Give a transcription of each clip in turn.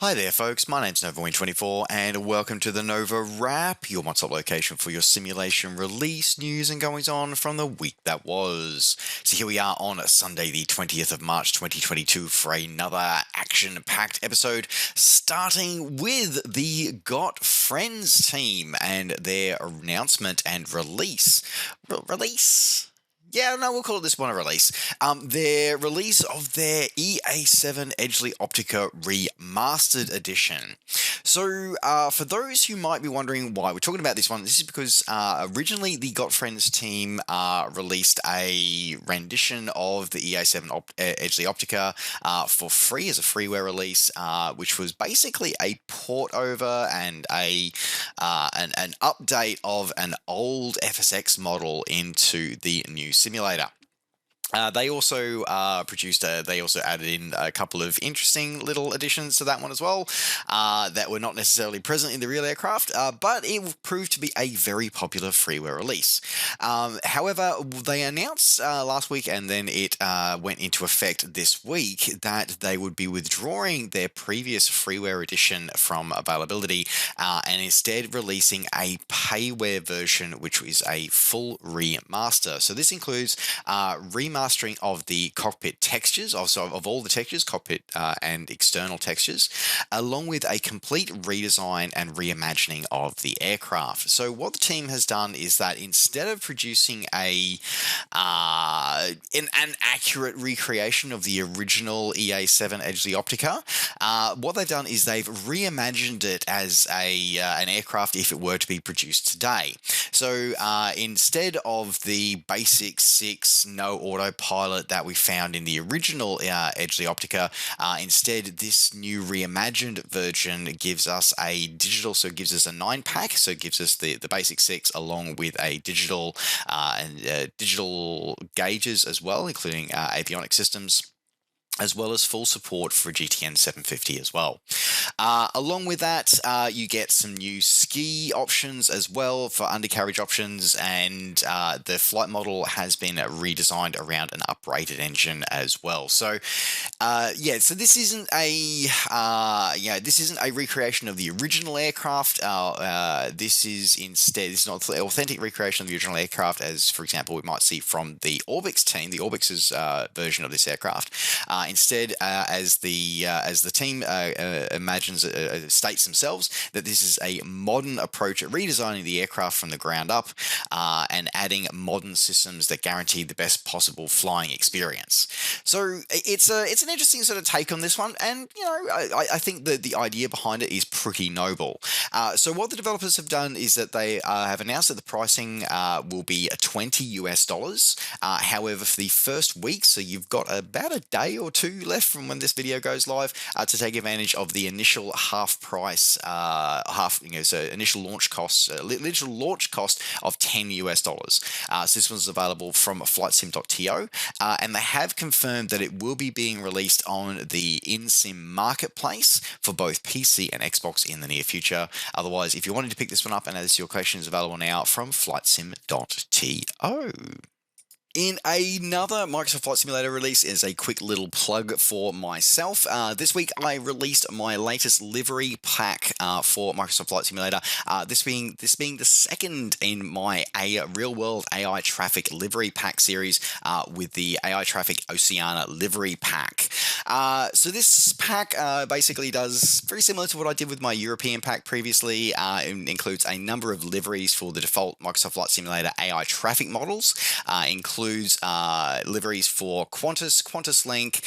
Hi there, folks. My name's NovaWrap, and welcome to the NovaWrap, your one-stop location for your simulation release news and goings on from the week that was. So here we are on Sunday, the 20th of March, 2022, for another action-packed episode, starting with the Got Friends team and their announcement and release. Release? Yeah, no, we'll call it this one a release. Their release of their EA7 Edgeley Optica Remastered Edition. So, for those who might be wondering why we're talking about this one, this is because originally the Got Friends team released a rendition of the EA7 Edgeley Optica for free as a freeware release, which was basically a port over and an update of an old FSX model into the new simulator. They also they also added in a couple of interesting little additions to that one as well that were not necessarily present in the real aircraft, but it proved to be a very popular freeware release. However, they announced last week, and then it went into effect this week, that they would be withdrawing their previous freeware edition from availability and instead releasing a payware version, which is a full remaster. So this includes remastering of the cockpit textures, also of all the textures, cockpit and external textures, along with a complete redesign and reimagining of the aircraft. So what the team has done is that instead of producing an accurate recreation of the original EA7 Edgeley Optica, what they've done is they've reimagined it as an aircraft if it were to be produced today. So instead of the basic 6 no autopilot that we found in the original Edgeley Optica, instead this new reimagined version gives us a digital, so it gives us a 9-pack, so it gives us the basic 6 along with a digital digital gauges as well, including avionic systems, as well as full support for GTN 750 as well. Along with that, you get some new ski options as well for undercarriage options, and the flight model has been redesigned around an uprated engine as well. So, so this isn't a recreation of the original aircraft. This is not an authentic recreation of the original aircraft, as for example we might see from the Orbix team, the Orbix's version of this aircraft. Instead, as the team states themselves, that this is a modern approach at redesigning the aircraft from the ground up and adding modern systems that guarantee the best possible flying experience. So it's an interesting sort of take on this one, and I think that the idea behind it is pretty noble. So what the developers have done is that they have announced that the pricing will be $20 US. However, for the first week, so you've got about a day or two left from when this video goes live to take advantage of the initial half price, so initial launch cost, initial launch cost of $10 US. So this one's available from flightsim.to, and they have confirmed that it will be being released on the InSim marketplace for both PC and Xbox in the near future. Otherwise, if you wanted to pick this one up, and as your collection is available now from flightsim.to. In another Microsoft Flight Simulator release is a quick little plug for myself. This week I released my latest livery pack for Microsoft Flight Simulator. This being the second in my real-world AI traffic livery pack series with the AI traffic Oceania livery pack. So this pack basically does very similar to what I did with my European pack previously. It includes a number of liveries for the default Microsoft Flight Simulator AI traffic models, includes liveries for Qantas, QantasLink,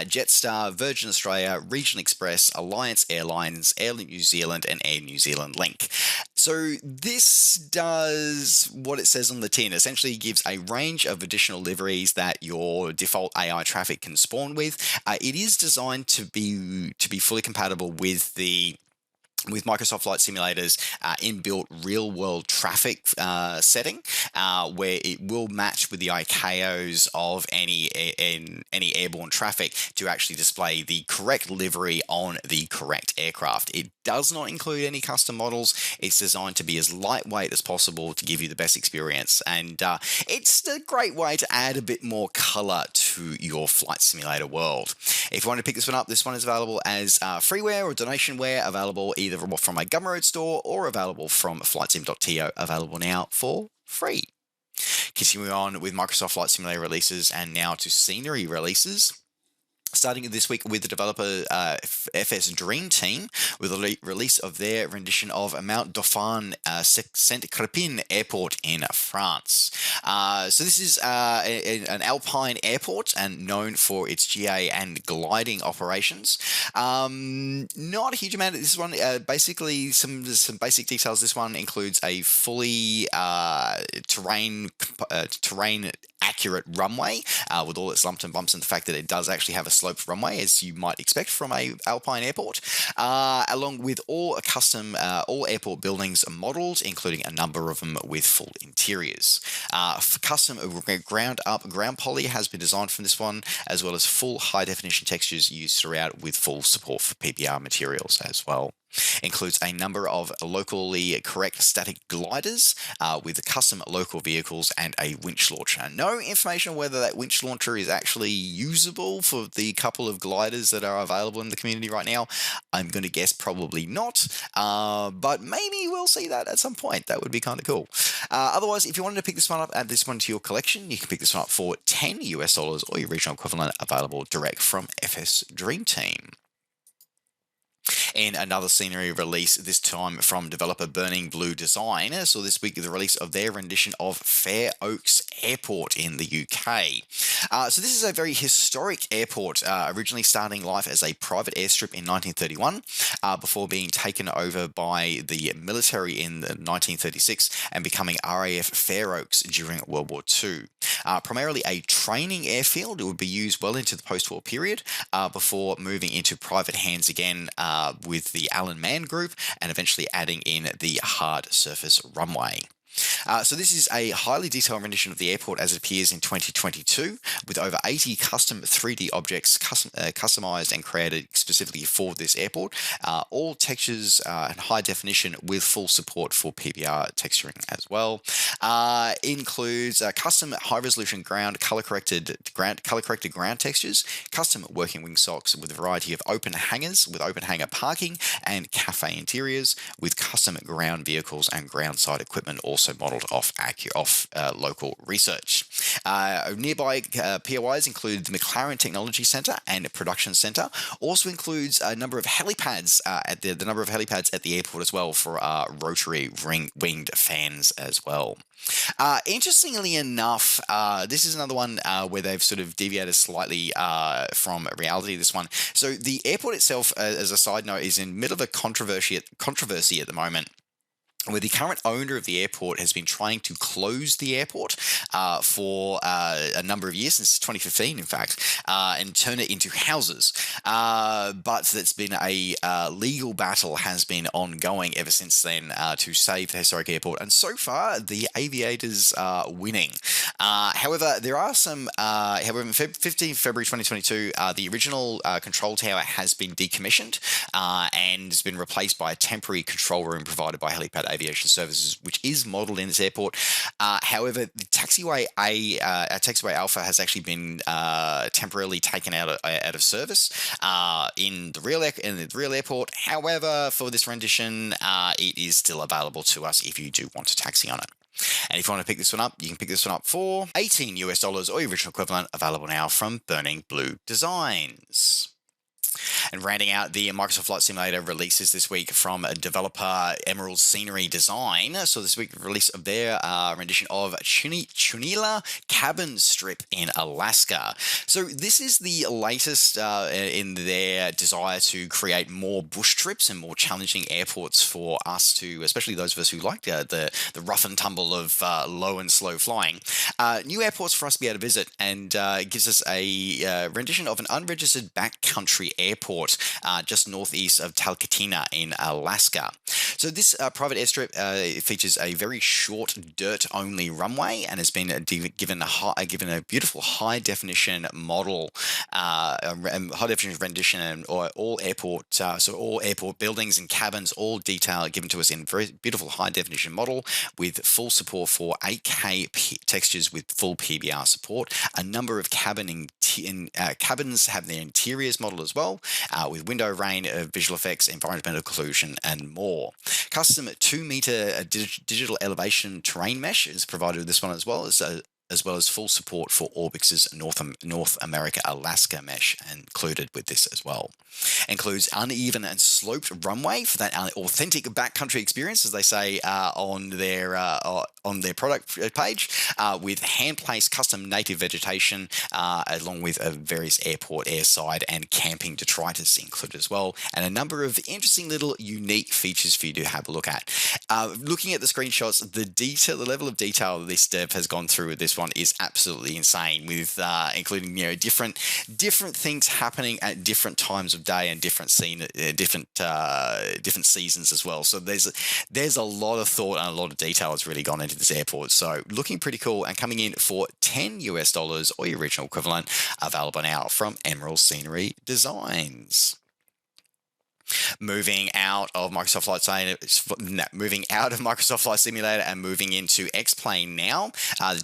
Jetstar, Virgin Australia, Regional Express, Alliance Airlines, Air New Zealand, and Air New Zealand Link. So this does what it says on the tin. Essentially gives a range of additional liveries that your default AI traffic can spawn with. It is designed to be fully compatible with Microsoft Flight Simulator's inbuilt real-world traffic setting, where it will match with the ICAOs of any airborne traffic to actually display the correct livery on the correct aircraft. It does not include any custom models. It's designed to be as lightweight as possible to give you the best experience, and it's a great way to add a bit more color to into your flight simulator world. If you want to pick this one is available as freeware or donationware, available either from a Gumroad store or available from flightsim.to, available now for free. Continuing on with Microsoft Flight Simulator releases and now to scenery releases. Starting this week with the developer FS Dream Team with the release of their rendition of Mount Dauphin Saint-Crepin Airport in France. So this is an alpine airport and known for its GA and gliding operations. Not a huge amount of this one. Basically, some basic details. This one includes a fully terrain accurate runway with all its lumps and bumps, and the fact that it does actually have a sloped runway, as you might expect from a alpine airport, along with all airport buildings modeled, including a number of them with full interiors. Custom ground poly has been designed from this one, as well as full high definition textures used throughout with full support for PBR materials as well. Includes a number of locally correct static gliders with custom local vehicles and a winch launcher. No information on whether that winch launcher is actually usable for the couple of gliders that are available in the community right now. I'm going to guess probably not, but maybe we'll see that at some point. That would be kind of cool. Otherwise, if you wanted to pick this one up, add this one to your collection, you can pick this one up for $10 or your regional equivalent, available direct from FS Dream Team. In another scenery release, this time from developer Burning Blue Design, so this week the release of their rendition of Fair Oaks Airport in the UK. So this is a very historic airport, originally starting life as a private airstrip in 1931, before being taken over by the military in 1936 and becoming RAF Fair Oaks during World War II. Primarily a training airfield, it would be used well into the post-war period before moving into private hands again with the Allen Mann Group, and eventually adding in the hard surface runway. So this is a highly detailed rendition of the airport as it appears in 2022, with over 80 custom 3D objects customized and created specifically for this airport. All textures and high definition with full support for PBR texturing as well. Includes custom high resolution color corrected ground textures, custom working wing socks with a variety of open hangars with open hangar parking and cafe interiors, with custom ground vehicles and ground side equipment also modeled off local research. Nearby POIs include the McLaren Technology Centre and Production Centre. Also includes a number of helipads at the airport as well for rotary winged fans as well. Interestingly enough, this is another one where they've sort of deviated slightly from reality. This one, so the airport itself, as a side note, is in the middle of a controversy at the moment, where the current owner of the airport has been trying to close the airport for a number of years, since 2015, in fact, and turn it into houses. But that's been a legal battle has been ongoing ever since then to save the historic airport, and so far the aviators are winning. However, there are some. However, on 15th February 2022, the original control tower has been decommissioned and has been replaced by a temporary control room provided by Helipad Aviation Services, which is modelled in this airport. However, the taxiway taxiway Alpha has actually been temporarily taken out of service in the real airport. However, for this rendition, it is still available to us if you do want to taxi on it. And if you want to pick this one up, you can pick this one up for $18 or your original equivalent, available now from Burning Blue Designs. And rounding out the Microsoft Flight Simulator releases this week from developer Emerald Scenery Design. So this week, release of their rendition of Chunila Cabin Strip in Alaska. So this is the latest in their desire to create more bush trips and more challenging airports for us to, especially those of us who like the rough and tumble of low and slow flying. New airports for us to be able to visit, and it gives us a rendition of an unregistered backcountry airport just northeast of Talkeetna in Alaska. So this private airstrip it features a very short dirt-only runway and has been given a beautiful high-definition model, high-definition rendition, and all airport all airport buildings and cabins, all detail given to us in very beautiful high-definition model with full support for 8K textures with full PBR support. A number of cabins have their interiors model as well, with window rain, visual effects, environmental occlusion, and more. Custom 2-meter digital elevation terrain mesh is provided with this one as well as full support for Orbix's North America Alaska mesh included with this as well. Includes uneven and sloped runway for that authentic backcountry experience, as they say on their product page, with hand-placed custom native vegetation, along with various airport, airside, and camping detritus included as well, and a number of interesting little unique features for you to have a look at. Looking at the screenshots, the level of detail this dev has gone through with this one is absolutely insane, with including different things happening at different times of day and different seasons as well. So there's a lot of thought and a lot of detail that's really gone into this airport. So looking pretty cool and coming in for $10 or your original equivalent, available now from Emerald Scenery Designs. Moving out of Microsoft Flight Simulator and moving into X-Plane now.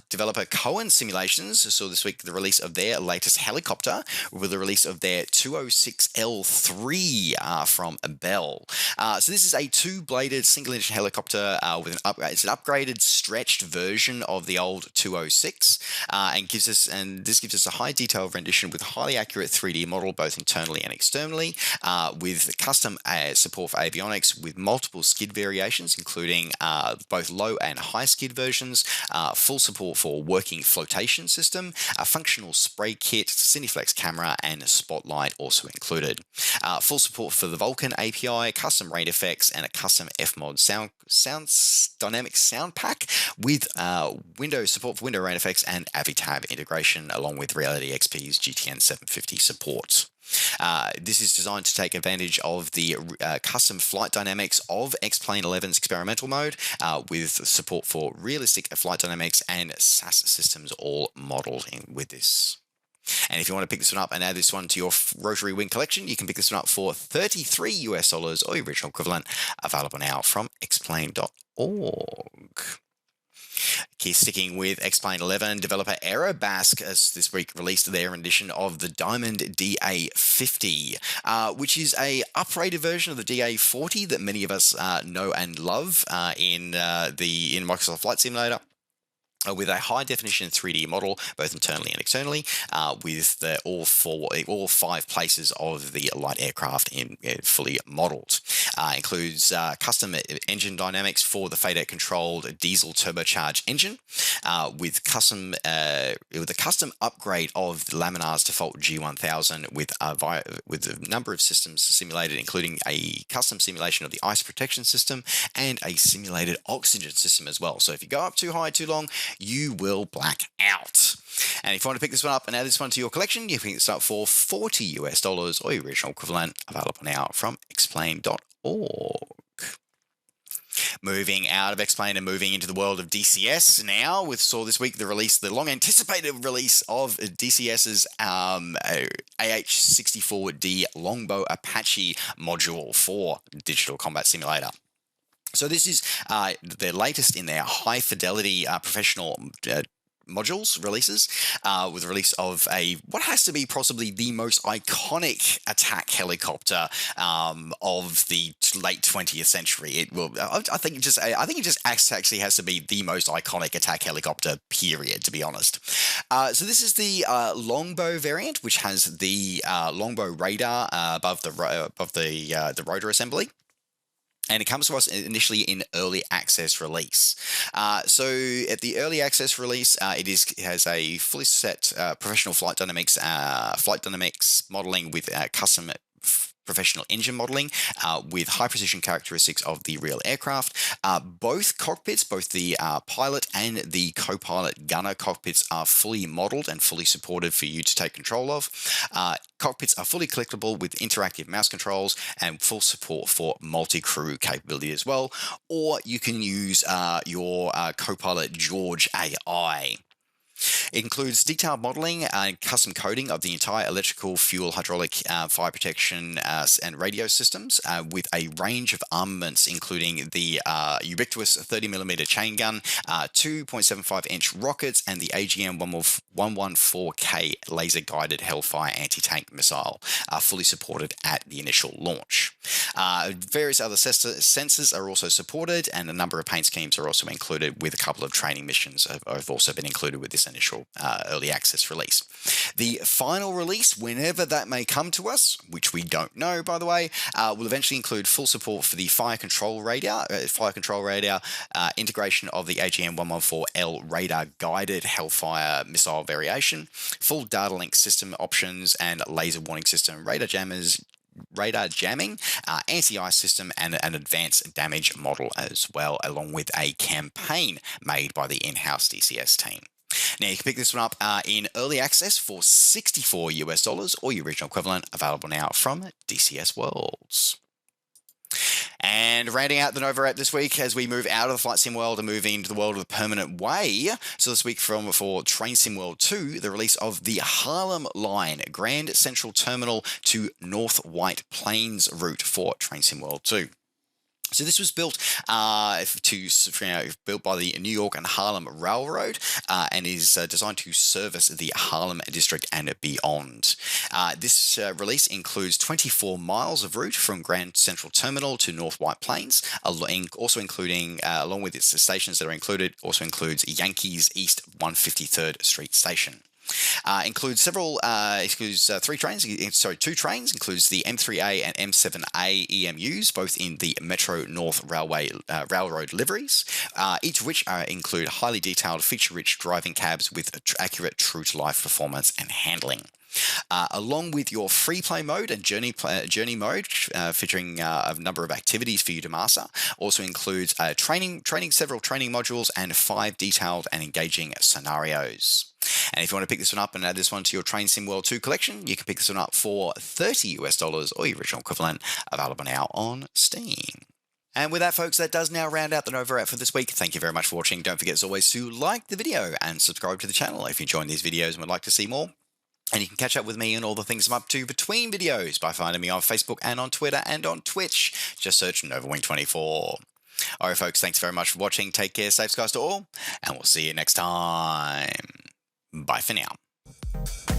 Developer Cohen Simulations saw this week the release of their latest helicopter with the release of their 206L3 from Bell. So this is a two-bladed single-engine helicopter with it's an upgraded, stretched version of the old 206, and this gives us a high detail rendition with highly accurate 3D model both internally and externally, with custom support for avionics with multiple skid variations, including both low and high skid versions, full support for working flotation system, a functional spray kit, Cineflex camera, and spotlight also included. Full support for the Vulkan API, custom rain effects, and a custom FMOD dynamic sound pack with support for window rain effects and Avitab integration, along with Reality XP's GTN 750 support. This is designed to take advantage of the custom flight dynamics of X-Plane 11's experimental mode, with support for realistic flight dynamics and SAS systems all modeled in with this. And if you want to pick this one up and add this one to your rotary wing collection, you can pick this one up for $33 or your original equivalent, available now from xplane.org. Sticking with X-Plane 11, developer Aerobask has this week released their edition of the Diamond DA50, which is a upgraded version of the DA40 that many of us know and love in Microsoft Flight Simulator. With a high-definition 3D model, both internally and externally, with all five places of the light aircraft fully modelled. Includes custom engine dynamics for the fader-controlled diesel turbocharged engine, with a custom upgrade of Laminar's default G1000 with a number of systems simulated, including a custom simulation of the ice protection system and a simulated oxygen system as well. So if you go up too high too long, you will black out. And if you want to pick this one up and add this one to your collection, you can pick this up for $40 or your original equivalent, available now from xplane.org. Moving out of X-Plane and moving into the world of DCS now, saw this week the long-anticipated release of DCS's AH-64D Longbow Apache module for Digital Combat Simulator. So this is their latest in their high-fidelity professional modules releases, with the release of what has to be possibly the most iconic attack helicopter of the late 20th century. I think it just actually has to be the most iconic attack helicopter, period, to be honest. So this is the Longbow variant, which has the Longbow radar above the rotor assembly. And it comes to us initially in early access release. So at the early access release, it has a fully set professional flight dynamics modeling with custom professional engine modeling with high precision characteristics of the real aircraft. Both cockpits, both the pilot and the co-pilot gunner cockpits, are fully modeled and fully supported for you to take control of. Cockpits are fully clickable with interactive mouse controls and full support for multi-crew capability as well. Or you can use your co-pilot George AI. It includes detailed modeling and custom coding of the entire electrical, fuel, hydraulic, fire protection, and radio systems, with a range of armaments, including the ubiquitous 30mm chain gun, 2.75-inch rockets, and the AGM-114K laser-guided Hellfire anti-tank missile, fully supported at the initial launch. Various other sensors are also supported, and a number of paint schemes are also included, with a couple of training missions have also been included with this initial early access release. The final release, whenever that may come to us, which we don't know, by the way, will eventually include full support for the fire control radar, integration of the AGM-114L radar-guided Hellfire missile variation, full data link system options and laser warning system, radar jamming, anti-ice system, and an advanced damage model as well, along with a campaign made by the in-house DCS team. Now, you can pick this one up in early access for $64 or your original equivalent, available now from DCS Worlds. And rounding out the NovaWrap this week, as we move out of the flight sim world and move into the world of the permanent way. So this week for Train Sim World 2, the release of the Harlem Line Grand Central Terminal to North White Plains route for Train Sim World 2. So this was built by the New York and Harlem Railroad and is designed to service the Harlem district and beyond. This release includes 24 miles of route from Grand Central Terminal to North White Plains, also including, along with its stations that are included, also includes Yankees East 153rd Street Station. Includes two trains, includes the M3A and M7A EMUs, both in the Metro North Railroad liveries, each of which include highly detailed, feature-rich driving cabs with accurate true-to-life performance and handling. Along with your free play mode and journey mode, featuring a number of activities for you to master, also includes several training modules and 5 detailed and engaging scenarios. And if you want to pick this one up and add this one to your Train Sim World 2 collection, you can pick this one up for $30 or your original equivalent, available now on Steam. And with that, folks, that does now round out the NovaWrap for this week. Thank you very much for watching. Don't forget, as always, to like the video and subscribe to the channel if you enjoy these videos and would like to see more. And you can catch up with me and all the things I'm up to between videos by finding me on Facebook and on Twitter and on Twitch. Just search NovaWing24. All right, folks, thanks very much for watching. Take care, safe skies to all, and we'll see you next time. Bye for now.